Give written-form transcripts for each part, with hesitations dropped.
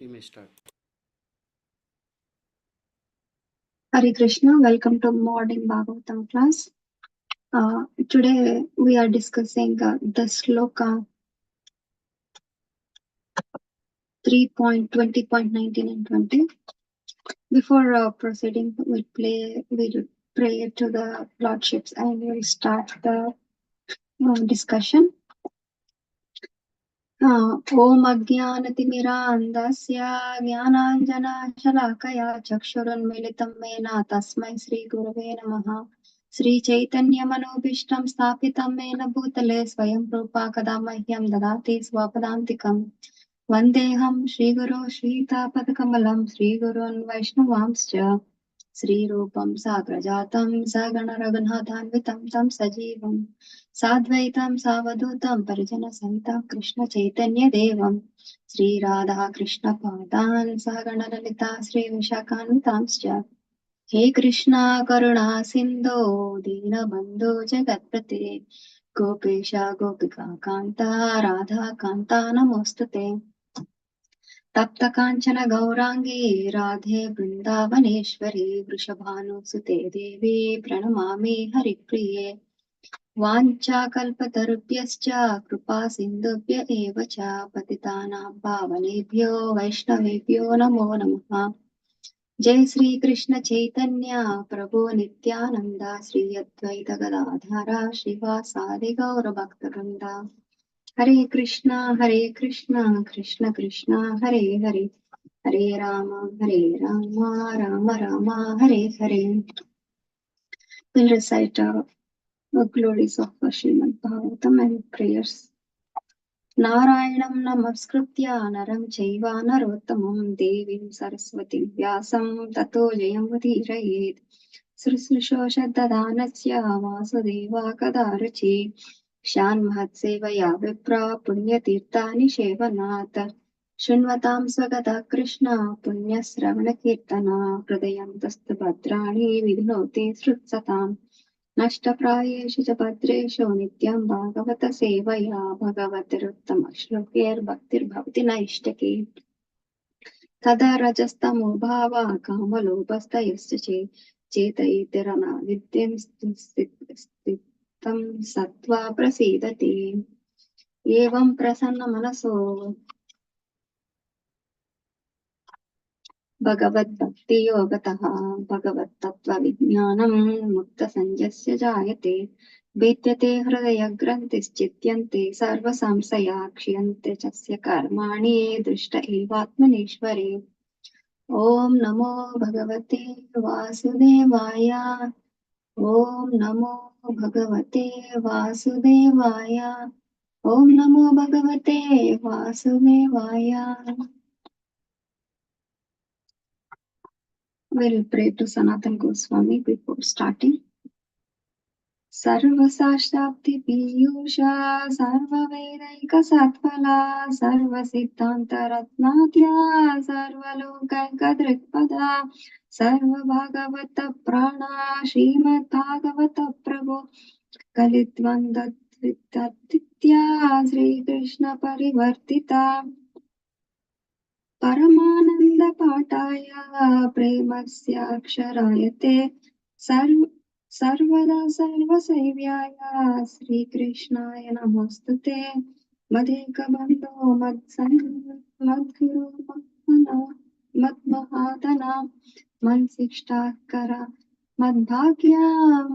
You may start. Hare Krishna, welcome to morning Bhagavatam class. Today we are discussing the sloka 3.20.19 and 20. Before proceeding, we'll pray to the Lordships and we'll start the discussion. Om Ajnanatimirandasya Jnananjana Shalakaya Chakshurunmilitam Mena Tasmai Sri Gurave Namaha. Sri Chaitanya Manobhishtam Sthapitam Mena Bhutale Swayam Rupa Kada Mahyam Dadati Swapadantikam Vandeham Sri Guru Sri Tapadakamalam Sri Gurun Vaishnavamscha Sri Rupam Sagrajatam Sagana Raghunathanvitam Tam Sajivam Sadvaitam Savadutam Parijana Sahitam Krishna Chaitanya Devam Sri Radha Krishna Padan Sagana Lalita Sri Vishakhanvitamscha He Krishna Karuna Sindho Dina Bandhu Jagatpate Gopesha Gopika Kanta Radha Kanta Namostate तप्त कांचन गौरांगी राधे वृंदावनेश्वरी वृषभानुसुते देवी प्रणमामि हरिप्रिये वाञ्छाकल्पतरुभ्यश्च कृपा सिन्धुभ्य एव च पतितानां पावनेभ्यो वैष्णवेभ्यो नमो नमः जय श्री कृष्ण चैतन्य प्रभु नित्यानंद श्री अद्वैत गदाधर श्रीवासादि गौरभक्तवृंद हरे Krishna Krishna Krishna Hare Hare Hare Ram Ram Ram Hare Hare. We'll recite the glories of Srimad Bhagavatam and prayers. नारायणं नमस्कृत्य नरं चैव नरोत्तमं देवीं सरस्वतीं व्यासं ततो जयमुदीरयेत्. शुश्रूषोषददानस्य वासुदेवा कदारुचि शान्महत्सेवया विप्रा पुण्यतीर्थानि सेवनात्. शृण्वतां स्वगता कृष्ण पुण्यश्रवणकीर्तना हृदयन्तस्तु भद्राणि विघ्नोति श्रुत्सताम्. नष्टप्रायेषु च भद्रेषु नित्यं भागवत सेवया भगवतिरुत्तम श्लोकैर्भक्तिर्भवति नैष्टके तदा रजस्तमो भावा कामलोभस्तयश्च चेतैतिरनाविद्यं स्थितं सत्त्वा प्रसीदति. एवं प्रसन्नमनसो भगवद्भक्तियोगतः भगवत्तत्त्वविज्ञानं मुक्तसंजस्य जायते. भिद्यते हृदयग्रन्थिश्चिद्यन्ते सर्वसंशया क्षीयन्ते च कर्माणि दृष्ट एवात्मनीश्वरे. ॐ नमो भगवते वासुदेवाय. ॐ नमो भगवते वासुदेवाय. ॐ नमो भगवते वासुदेवाय. We'll pray to Sanatan Goswami before starting. सर्वशास्त्राब्धि Piyusha सर्ववेदैक सत्फला सर्वसिद्धान्त रत्नाद्या सर्वलोकैकदृक्पदा सर्वभागवत प्राणा श्रीमद्भागवत प्रभो कलिद्वन्द्वत्वित्या श्रीकृष्ण परिवर्तिता परमानंद पाठाय प्रेमस्याक्षराय ते सर्वदा सर्वसैव्याय श्रीकृष्णाय नमोस्तुते. मदेकबन्धो मद्गुरो मद्महातना मन्सिष्टाकर मद्भाग्या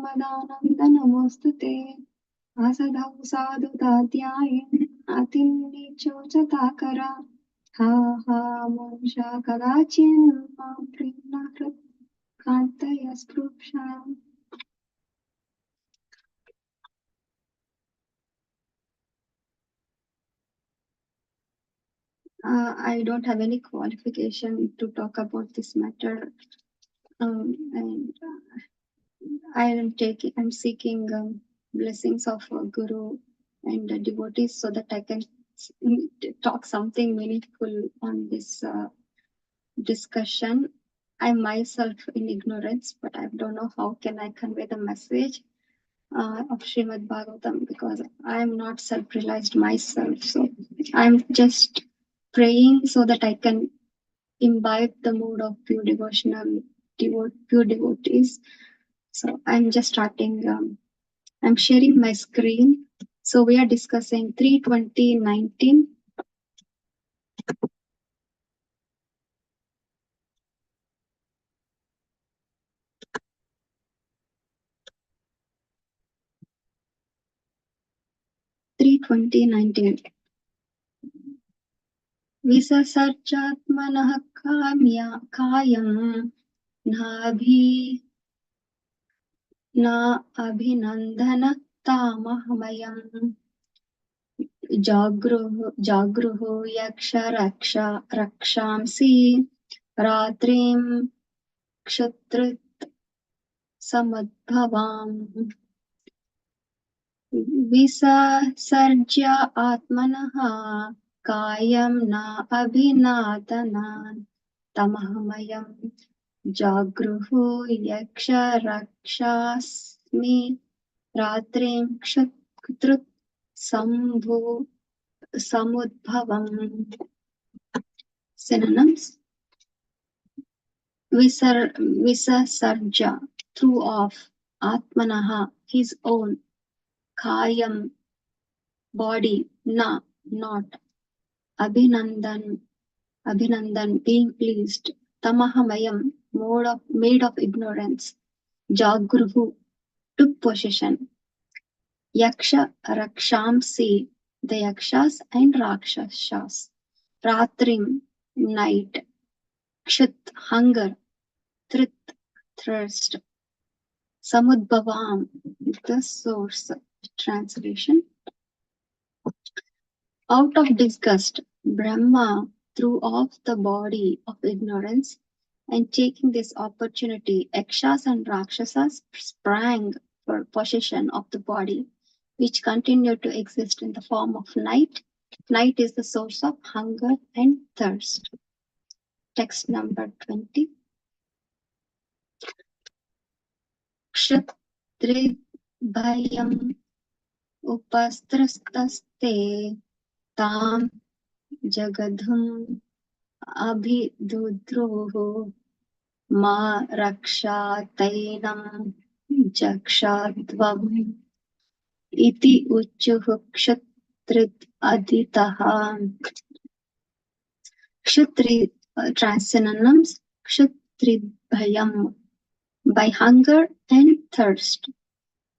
मदानन्द नमोस्तुते. असदौ साधुदाध्यायेन अतिनीचोचताकरा हा मोक्षा कदाचिन् मां प्रेम्णा कान्तय स्पृक्षा. I don't have any qualification to talk about this matter, and I'm seeking blessings of Guru and devotees so that I can talk something meaningful on this discussion. I'm myself in ignorance, but I don't know how can I convey the message of Srimad Bhagavatam because I'm not self-realized myself. So I'm just praying so that I can imbibe the mood of pure pure devotees. So I'm just starting. I'm sharing my screen. So we are discussing 3:20:19. विससर्जात्मनः कायं न अभिनन्दन तामहमयम् जागृहो यक्ष रक्षांसि रात्रिं क्षत्रित् समुद्भवाम् विसर्ज्य आत्मनः कायं न अभिनादनान् तमहमयम् जागृहो यक्ष रक्षास्मि रात्रिं क्षत्रित् samudbhavam. Synonyms: visasarja, threw off, atmanaha, his own, kayam, body, na, not, abhinandan, being pleased, tamahamayam, made of ignorance, jagruhu, took possession, yaksha rakshamsi, the yakshas and rakshasas, ratrim, night, kshit, hunger, trit, thirst, samudbhavam, the source. Translation: out of disgust, Brahma threw off the body of ignorance, and taking this opportunity, Yakshas and Rakshasas sprang for possession of the body, which continued to exist in the form of night. Night is the source of hunger and thirst. Text number 20. Kshatribhayam upastrastaste tam jagadhum abhidudroho ma raksha tainam jakshadvam iti uchuh kshatrit aditaha. Kshatri synonyms: kshatribhayam, by hunger and thirst.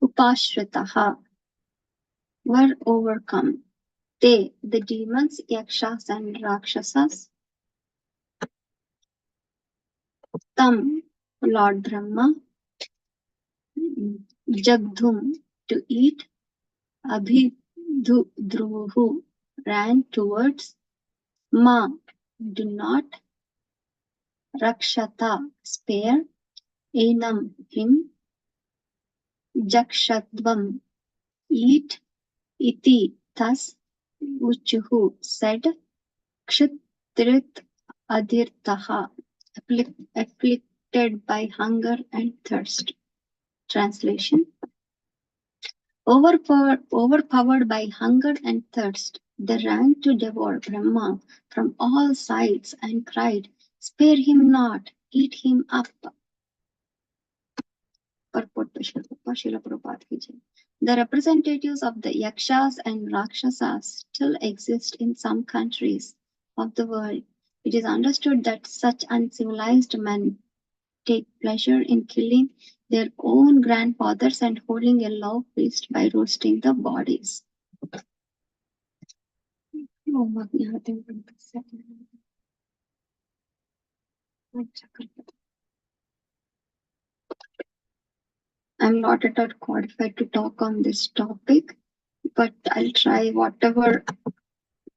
Upashritaha, were overcome. They, the demons, yakshas and rakshasas. Tam, Lord Brahma. Jagdhum, to eat. Abhidudruhu, ran towards. Ma, do not. Rakshata, spare. Enam, him. Jakshadvam, eat. Iti, thus. Uchuhu, said. Kshatrit adirtaha, afflicted by hunger and thirst. Translation: overpowered by hunger and thirst, they ran to devour Brahma from all sides and cried, "Spare him not, eat him up." Purport by Srila Prabhupada ki jai. The representatives of the Yakshas and Rakshasas still exist in some countries of the world. It is understood that such uncivilized men take pleasure in killing their own grandfathers and holding a love feast by roasting the bodies. I'm not at all qualified to talk on this topic, but I'll try whatever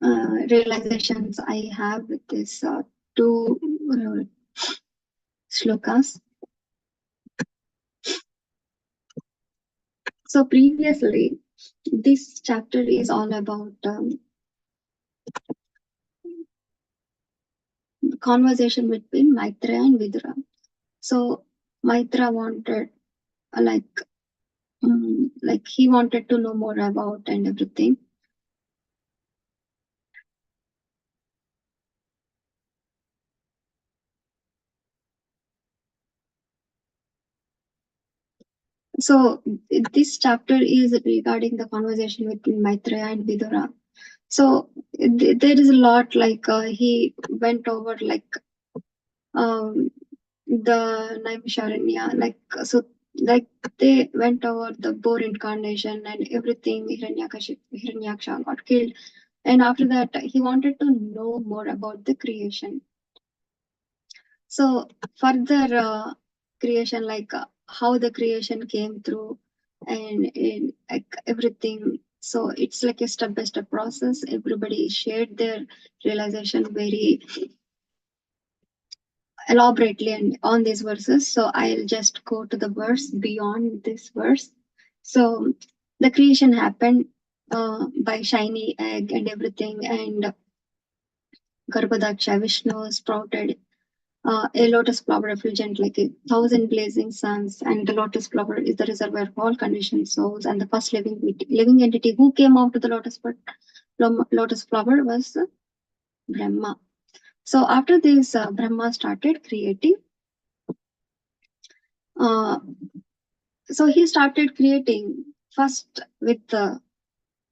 realizations I have with this two shlokas. So previously, this chapter is all about the conversation between Maitreya and Vidura. So Maitreya wanted like he wanted to know more about and everything. So this chapter is regarding the conversation between Maitreya and Vidura. So there is a lot like he went over like um, the Naimisharanya, like so like they went over the boar incarnation and everything. Hiranyaksha got killed, and after that he wanted to know more about the creation. So further creation, like how the creation came through, and like everything. So it's like a step by step process. Everybody shared their realization very elaborately and on these verses. So I'll just go to the verse beyond this verse. So the creation happened by shiny egg and everything, and Garbhadaksha Vishnu sprouted a lotus flower refulgent like 1,000 blazing suns, and the lotus flower is the reservoir of all conditioned souls. And the first living entity who came out of the lotus flower was Brahma. So after this, Brahma started creating. Uh, so he started creating first with the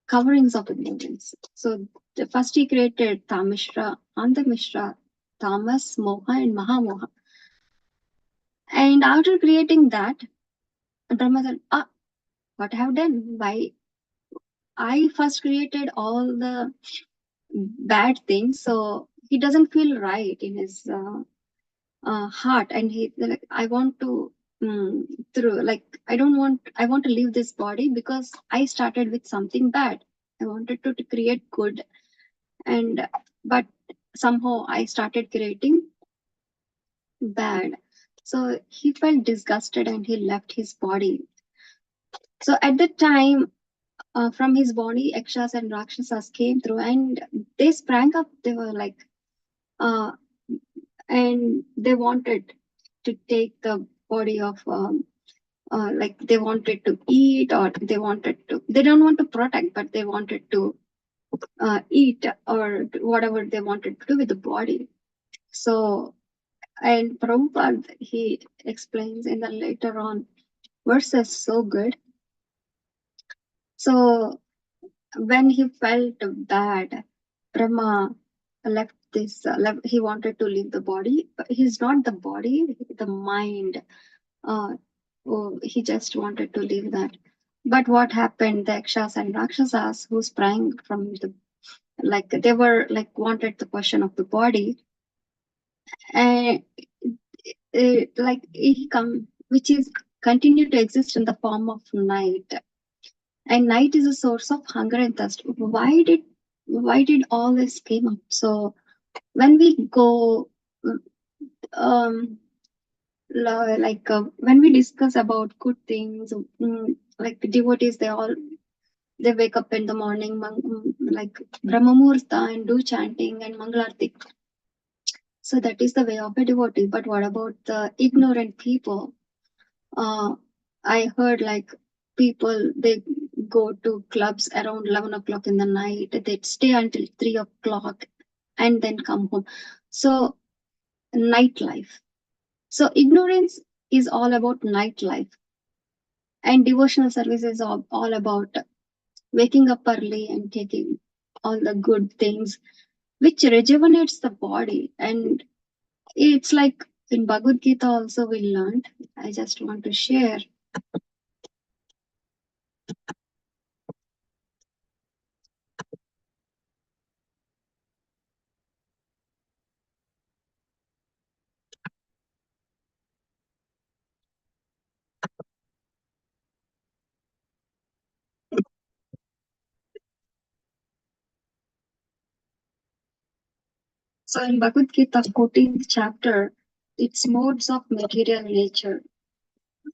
coverings of ignorance. So the first he created Tamishra, Andamishra, Tamas, Moha, and Mahamoha. And after creating that, Brahma said, ah, what I have done? Why I first created all the bad things, so he doesn't feel right in his heart, and he like I want to through like I want to leave this body because I started with something bad. I wanted to create good, and but somehow I started creating bad. So he felt disgusted and he left his body. So at that time, from his body, Yakshas and Rakshasas came through and they sprang up. They were like, uh, and they wanted to take the body of, like, they wanted to eat or they don't want to protect, but they wanted to eat or whatever they wanted to do with the body. So, and Prabhupada, he explains in the later on verses so good. So, when he felt bad, Brahma left this. He wanted to leave the body, but he's not the body, the mind. Uh, oh, he just wanted to leave that. But what happened? The Yakshas and Rakshasas who sprang from the like they were like wanted the possession of the body, and like he come, which is continue to exist in the form of night, and night is a source of hunger and thirst. Why did all this came up? So when we go um like when we discuss about good things, like devotees, they wake up in the morning, like Brahma Muhurta, and do chanting and Mangalarti. So that is the way of a devotee. But what about the ignorant people? uh, I heard like people, they go to clubs around 11 o'clock in the night. They'd stay until 3 o'clock and then come home. So nightlife. So ignorance is all about nightlife, and devotional service is all about waking up early and taking all the good things, which rejuvenates the body. And it's like in Bhagavad Gita also we learned. I just want to share. So in Bhagavad Gita 14th chapter, it's modes of material nature.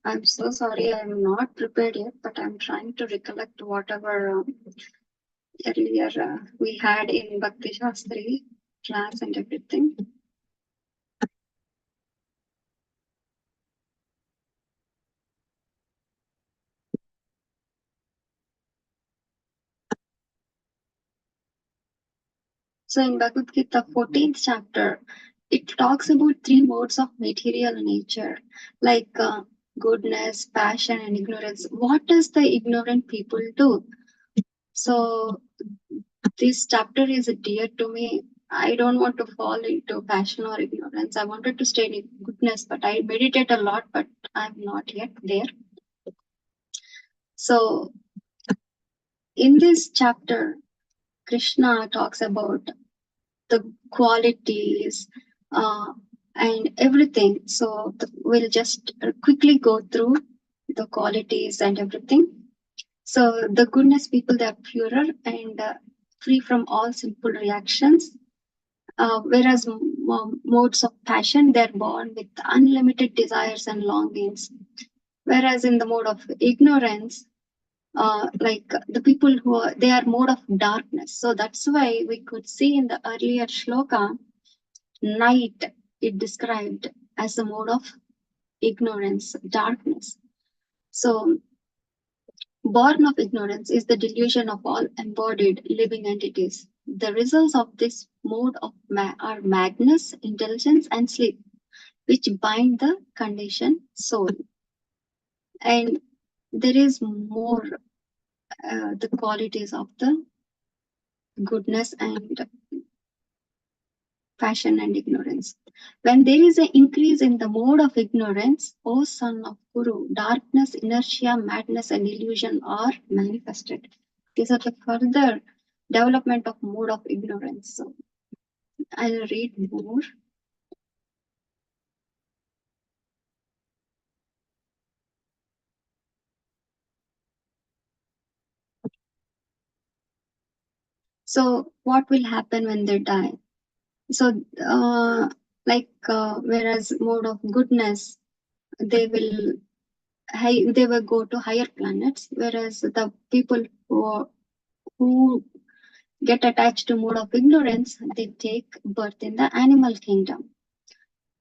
I'm so sorry, I'm not prepared yet, but I'm trying to recollect whatever earlier we had in Bhakti Shastri class and everything. So in Bhagavad Gita 14th chapter, it talks about three modes of material nature. Like goodness, passion, and ignorance. What does the ignorant people do? So this chapter is dear to me. I don't want to fall into passion or ignorance. I wanted to stay in goodness, but I meditate a lot, but I'm not yet there. So in this chapter, Krishna talks about the qualities and everything. So we'll just quickly go through the qualities and everything. So the goodness people, they are purer and free from all sinful reactions. Whereas modes of passion, they're born with unlimited desires and longings. Whereas in the mode of ignorance, like the people who are, they are mode of darkness. So that's why we could see in the earlier shloka, night it described as a mode of ignorance, darkness. So born of ignorance is the delusion of all embodied living entities. The results of this mode of are madness, intelligence, and sleep, which bind the conditioned soul. And there is more the qualities of the goodness and passion and ignorance. When there is an increase in the mode of ignorance, O son of Guru, darkness, inertia, madness, and illusion are manifested. These are the further development of mode of ignorance. So I'll read more. So what will happen when they die? So whereas mode of goodness, they will they will go to higher planets, whereas the people who get attached to mode of ignorance, they take birth in the animal kingdom.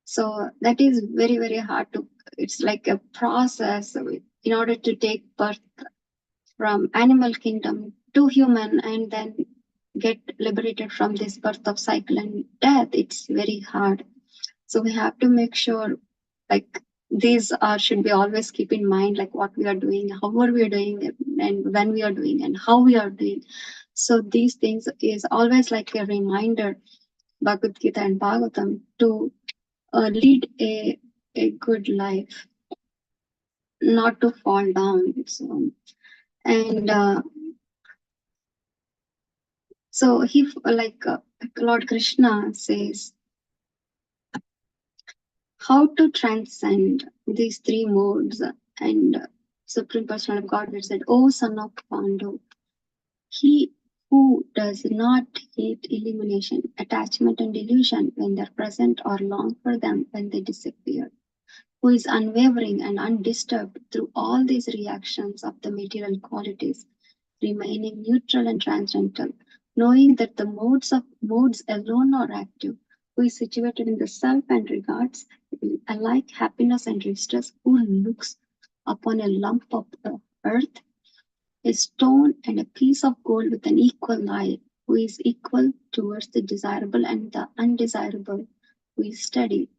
So that is very, very hard to, it's like a process in order to take birth from animal kingdom to human and then get liberated from this birth of cycle and death. It's very hard. So we have to make sure, like, these are should be always keep in mind, like what we are doing, how are we doing, and when we are doing, and how we are doing. So these things is always like a reminder, Bhagavad Gita and Bhagavatam, to lead a good life, not to fall down. So, and so he, Lord Krishna says, how to transcend these three modes. And Supreme Personality of Godhead said, O son of Pandu, he who does not hate illumination, attachment, and delusion when they're present or long for them when they disappear, who is unwavering and undisturbed through all these reactions of the material qualities, remaining neutral and transcendental, knowing that the modes alone are active, who is situated in the self and regards alike happiness and distress, who looks upon a lump of the earth, a stone, and a piece of gold with an equal eye, who is equal towards the desirable and the undesirable, who is steady,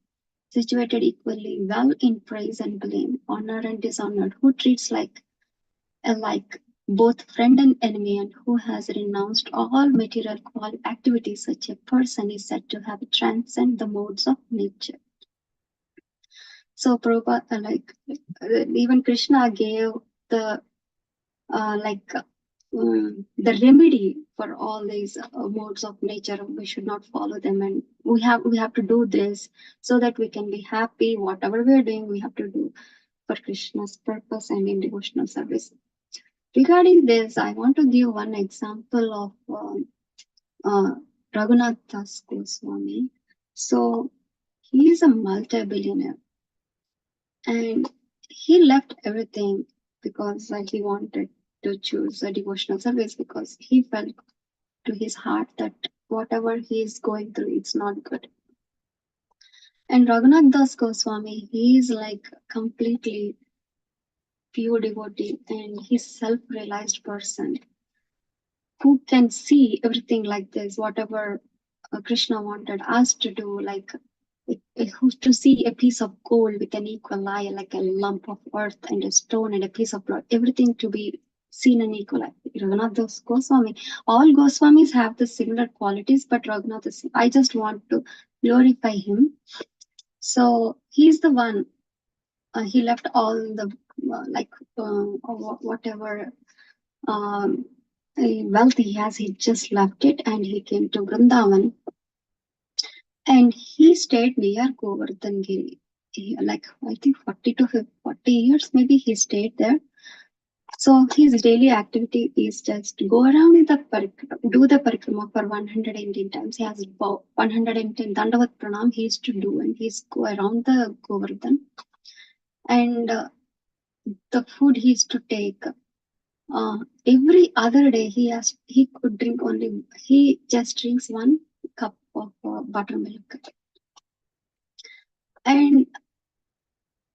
situated equally well in praise and blame, honored and dishonored, who treats alike both friend and enemy, and who has renounced all material activities. Such a person is said to have transcended the modes of nature. So Prabhupada, even Krishna gave the the remedy for all these modes of nature. We should not follow them, and we have to do this so that we can be happy. Whatever we are doing, we have to do for Krishna's purpose and in devotional service. Regarding this, I want to give one example of Raghunath Das Goswami. So he is a multi-billionaire, and he left everything because he wanted to choose a devotional service, because he felt to his heart that whatever he is going through, it's not good. And Raghunath Das Goswami, he is like completely pure devotee, and he's self-realized person who can see everything like this, whatever Krishna wanted us to do, like to see a piece of gold with an equal eye, like a lump of earth and a stone and a piece of blood, everything to be seen in equal eye. Raghunath Goswami, all Goswamis have the similar qualities, but Raghunath is, I just want to glorify him. So he's the one. He left all the whatever wealth he has. He just left it and he came to Vrindavan. And he stayed near Govardhan Giri. Like I think 40 to 40 years, maybe he stayed there. So his daily activity is just go around do the parikrama for 110 times. He has 110 Dandavat Pranam he used to do, and he's go around the Govardhan. And the food he used to take. Every other day he could drink only, he just drinks 1 cup of buttermilk. And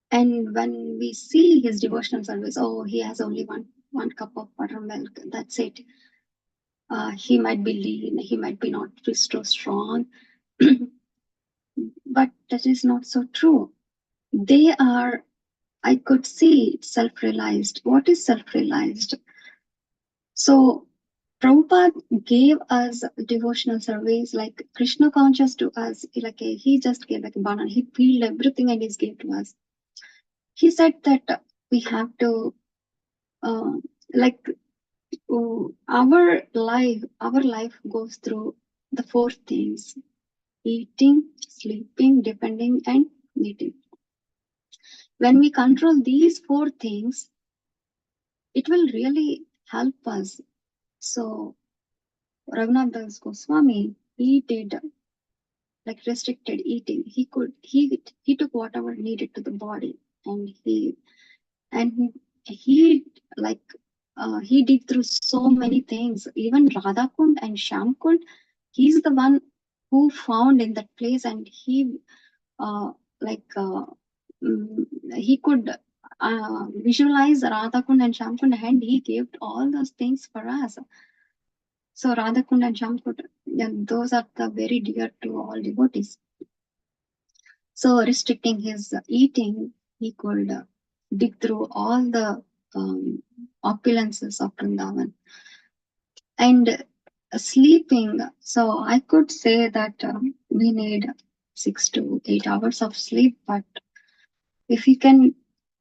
when we see his devotional service, oh, he has only one cup of buttermilk, that's it. He might be lean, he might be not so strong, but that is not so true. They are, I could see, self-realized. What is self-realized? So Prabhupada gave us devotional service like Krishna conscious to us. Like he just gave like a banana. He peeled everything and he gave to us. He said that we have to like our life goes through the 4 things: eating, sleeping, depending, and meeting. When we control these 4 things, it will really help us. So Raghunath Das Goswami, he did like restricted eating. He took whatever needed to the body, and he like he did through so many things. Even Radhakund and Shamkund, he's the one who found in that place, and he like he could visualize Radhakund and Shamkund, and he gave all those things for us. So Radhakund and Shamkund, yeah, those are the very dear to all devotees. So restricting his eating, he could dig through all the opulences of Vrindavan. And sleeping, so I could say that we need 6 to 8 hours of sleep, but if you can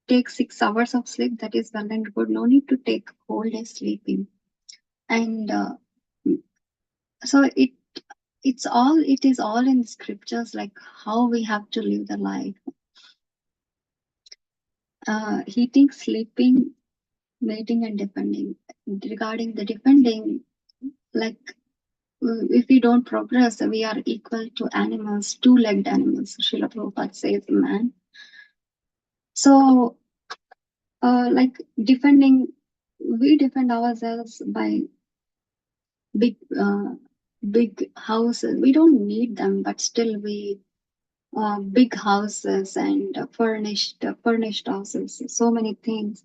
take 6 hours of sleep, that is well and good. No need to take whole day sleeping. And so it is all in the scriptures, like how we have to live the life. Eating, sleeping, mating, and depending. Regarding the depending, like if we don't progress, we are equal to animals, 2-legged animals. Srila Prabhupada says, man. So like defending, we defend ourselves by big houses. We don't need them, but still we big houses and furnished houses, so many things.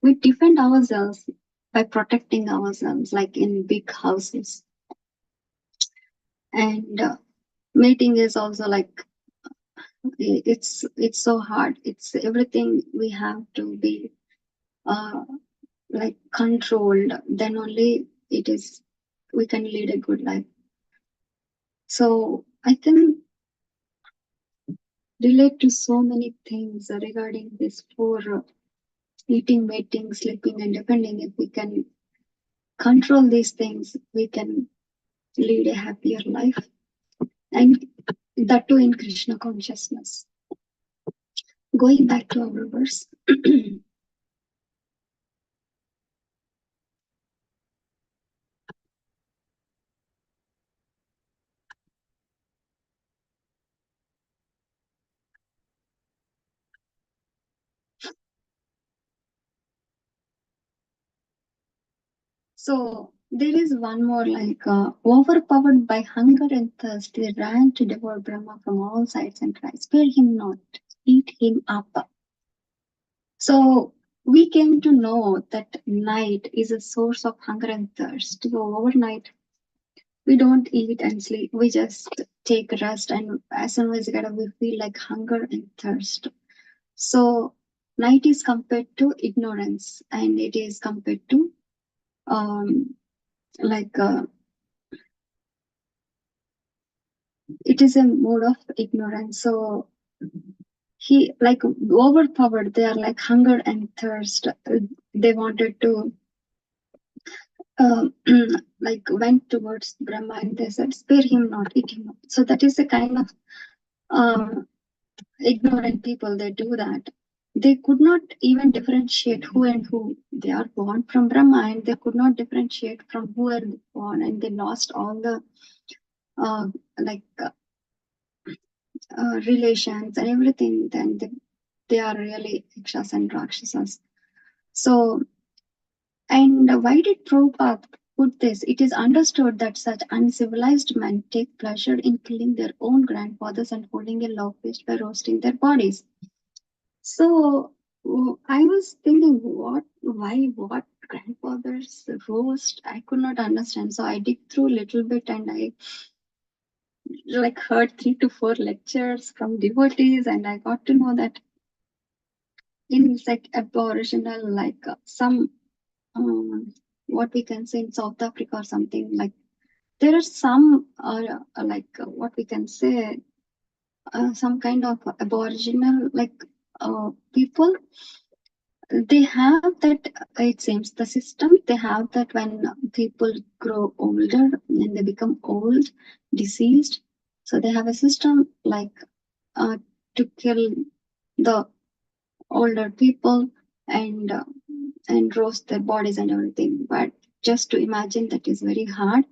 We defend ourselves by protecting ourselves, like in big houses. And mating is also like it's so hard. It's everything we have to be like controlled. Then only we can lead a good life. So I can relate to so many things regarding this 4 eating, mating, sleeping, and depending. If we can control these things, we can lead a happier life, and that too in Krishna consciousness. Going back to our verse. So there is one more, like overpowered by hunger and thirst, they ran to devour Brahma from all sides and cried, "Spare him not, eat him up." So we came to know that night is a source of hunger and thirst. So overnight, we don't eat and sleep. We just take rest, and as soon as we get up, we feel like hunger and thirst. So night is compared to ignorance, and it is compared to like it is a mode of ignorance. So he like overpowered. They are like hunger and thirst. They wanted to like went towards Brahma, and they said, "Spare him not, eat him not." So that is the kind of ignorant people. They do that. They could not even differentiate who and who. They are born from Brahma, and they could not differentiate from who are born, and they lost all the uh, like relations and everything. Then they are really Ikshas and Rakshasas. So, and why did Prabhupada put this? It is understood that such uncivilized men take pleasure in killing their own grandfathers and holding a love feast by roasting their bodies. So I was thinking, what grandfathers roast? I could not understand. So I dig through a little bit, and I like heard 3 to 4 lectures from devotees, and I got to know that in like aboriginal, like some what we can say in South Africa or something, like there are some like what we can say some kind of aboriginal like people. They have that, it seems, the system they have that when people grow older and they become old, diseased, so they have a system like to kill the older people and roast their bodies and everything. But just to imagine that is very hard.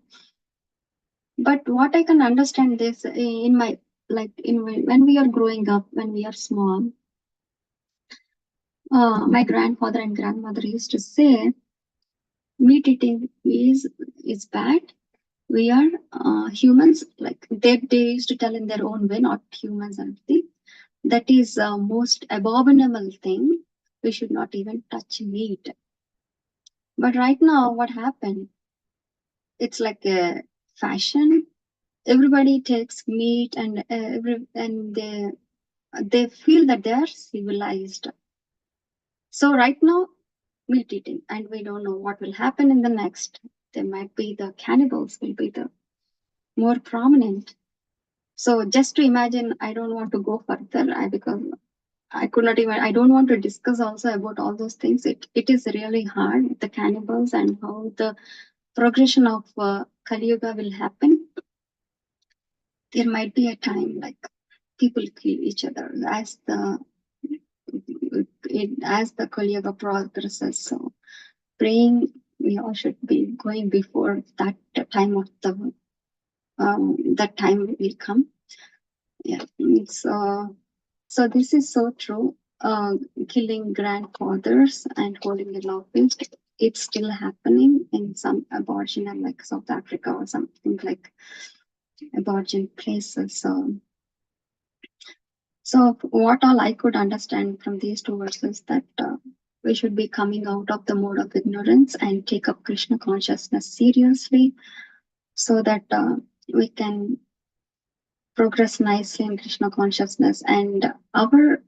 But what I can understand this in my like when we are growing up, when we are small, my grandfather and grandmother used to say meat eating is bad. We are humans, like they used to tell in their own way, not humans and everything. That is most abominable thing. We should not even touch meat. But right now, what happened? It's like a fashion. Everybody takes meat, and they feel that they are civilized. So right now, meat eating, and we don't know what will happen in the next. There might be the cannibals will be the more prominent. So just to imagine, I don't want to go further. Because I could not even. I don't want to discuss also about all those things. It is really hard, the cannibals and how the progression of Kali Yuga will happen. There might be a time like people kill each other as the Kali Yuga progresses. So praying, we all should be going before that time of the that time will come. Yeah, so this is so true. Killing grandfathers and holding a love feast, it's still happening in some Aboriginal, like South Africa or something like Aboriginal places. So what all I could understand from these two verses, that we should be coming out of the mode of ignorance and take up Krishna consciousness seriously, so that we can progress nicely in Krishna consciousness. And our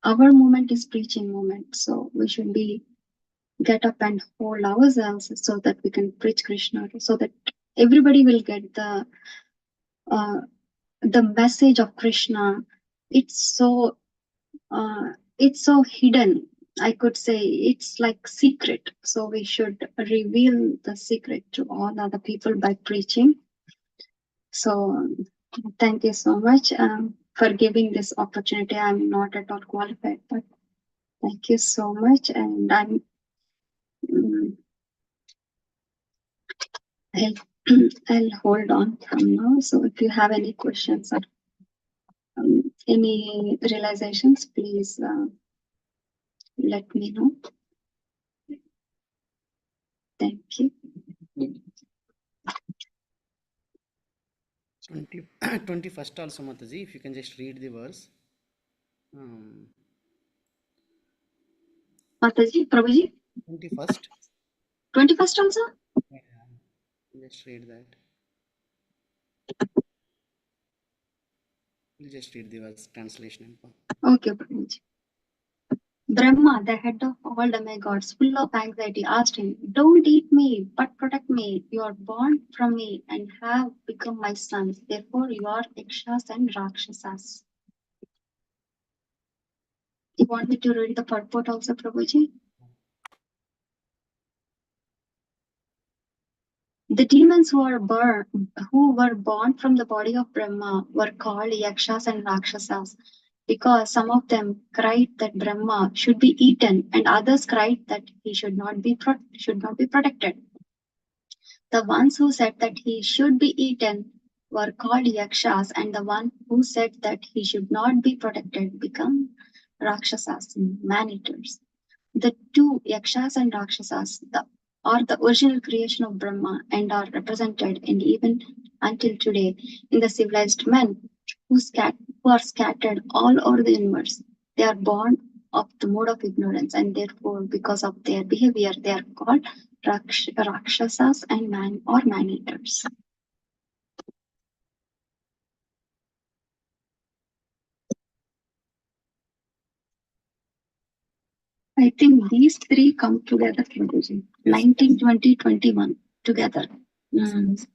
moment is preaching moment, so we should be get up and hold ourselves so that we can preach Krishna, so that everybody will get uh, the message of Krishna. It's so hidden. I could say it's like secret. So we should reveal the secret to all other people by preaching. So thank you so much for giving this opportunity. I'm not at all qualified, but thank you so much. And I'll hold on from now. So if you have any questions or any realizations, please let me know. Thank you. 21st also, Mataji, if you can just read the verse. Mataji, Prabhuji? 21st. 21st also? Yeah, just read that. You just read the verse translation. Okay, Prabhuji. Brahma, the head of all demigods, full of anxiety, asked him, "Don't eat me, but protect me. You are born from me and have become my sons. Therefore, you are Yakshas and Rakshasas." You want me to read the purport also, Prabhuji? The demons who were born from the body of Brahma were called Yakshas and Rakshasas because some of them cried that Brahma should be eaten and others cried that he should not be protected. The ones who said that he should be eaten were called Yakshas, and the one who said that he should not be protected became Rakshasas, man-eaters. The two Yakshas and Rakshasas are the original creation of Brahma and are represented and even until today in the civilized men who are scattered all over the universe. They are born of the mode of ignorance, and therefore, because of their behavior, they are called Rakshasas and man-eaters. I think these three come together, Prabhuji. Yes. 19, 20, 21 together. Mm.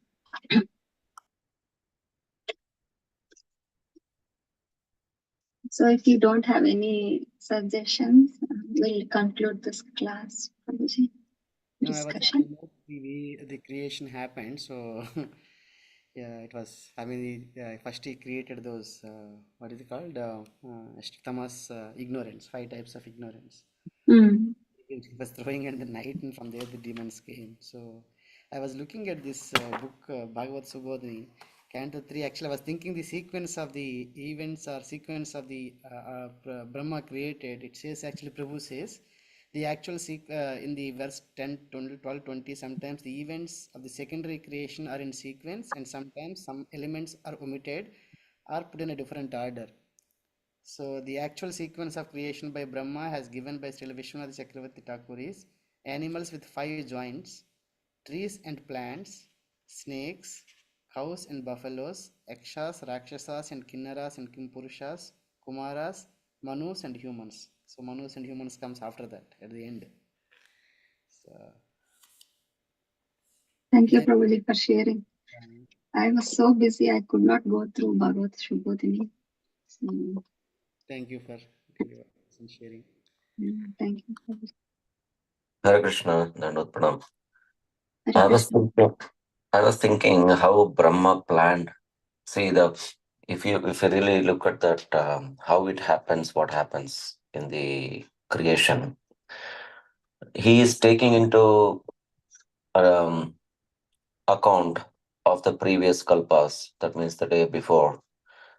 So if you don't have any suggestions, we'll conclude this class, Prabhuji. No, I was Discussion. thinking about the way the creation happened. So, yeah, it was. I mean, first he created those. What is it called? Tamas, ignorance. 5 types of ignorance. Mm. He was throwing in the night, and from there the demons came. So, I was looking at this book, Bhagavad Subodhini, Canto 3. Actually, I was thinking the sequence of the events or sequence of the Brahma created. It says, actually, Prabhu says, the actual in the verse 10, 20, 12, 20, sometimes the events of the secondary creation are in sequence, and sometimes some elements are omitted or put in a different order. So the actual sequence of creation by Brahma has given by Srila Vishwanath Chakravarti Thakur is animals with 5 joints, trees and plants, snakes, cows and buffaloes, yakshas, rakshasas and kinnaras and kimpurushas, kumaras, manus and humans. So manus and humans comes after that at the end. So Thank you, then, Prabhuji, for sharing. I was so busy, I could not go through Bhagavad Shubhodhini. thank you for your sharing. Thank you, Prabhuji. Hare Krishna, Dandot Pranam. Hare Krishna. I was thinking how Brahma planned. See, if you really look at that, how it happens, what happens in the creation, he is taking into um, account of the previous kalpas. That means the day before,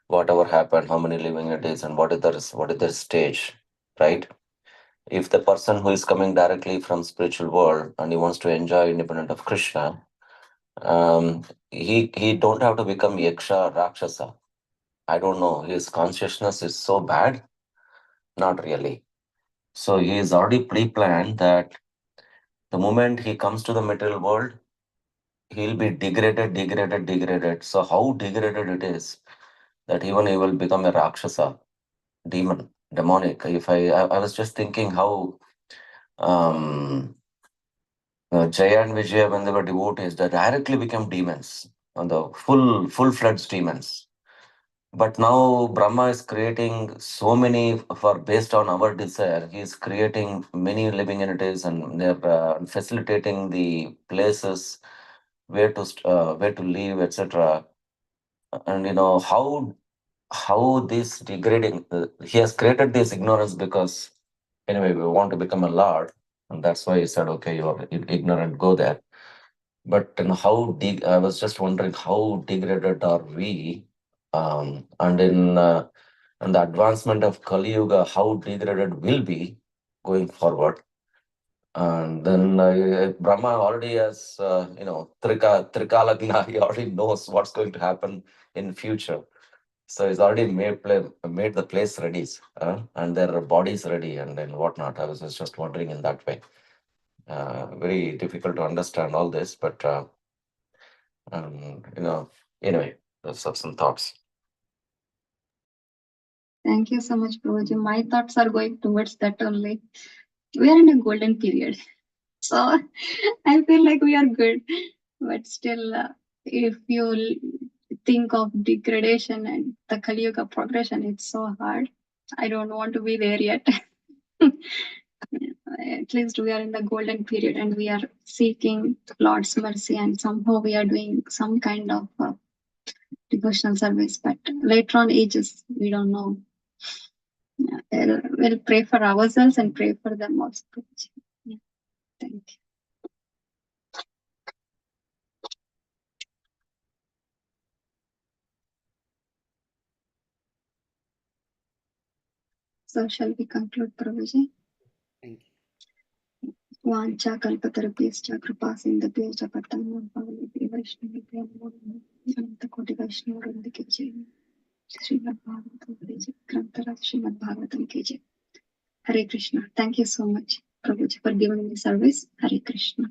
whatever happened, how many living it is, and what is their stage, right? If the person who is coming directly from spiritual world and he wants to enjoy independent of Krishna, he don't have to become yaksha or rakshasa. I don't know, his consciousness is so bad. Not really. So he is already pre-planned that the moment he comes to the material world, he'll be degraded. So how degraded it is that even he will become a rakshasa, demonic. I was just thinking how Jaya and Vijaya, when they were devotees, they directly became demons, and the full-fledged demons. But now Brahma is creating so many for based on our desire. He is creating many living entities, and they're facilitating the places where to live, etc. And how this degrading. He has created this ignorance because anyway we want to become a lord, and that's why he said, "Okay, you are ignorant. Go there." But I was just wondering how degraded are we, and in the advancement of Kali Yuga, how degraded will be going forward. And then Brahma already has, Trikalagna, he already knows what's going to happen in future. So he's already made the place ready, and their bodies ready, and then whatnot. I was just wondering in that way. Very difficult to understand all this, but anyway, those are some thoughts. Thank you so much, Prabhuji. My thoughts are going towards that only. We are in a golden period. So I feel like we are good. But still, if you think of degradation and the Kali Yuga progression, it's so hard. I don't want to be there yet. At least we are in the golden period and we are seeking Lord's mercy, and somehow we are doing some kind of devotional service. But later on ages, we don't know. We'll pray for ourselves and pray for them also. Yeah. Thank you. So shall we conclude, Prabhuji? Thank you. Vancha kalpatarubhyascha kripa sindhubhyascha pattanam pavane vaishnavibhyo namo namaः. Ananta koti vaishnava vrinda ki jai. Srimad Bhagavatam ki jai. Grantharaj Srimad Bhagavatam ki jai. Hare Krishna. Thank you so much, Prabhuji, for giving me service. Hare Krishna.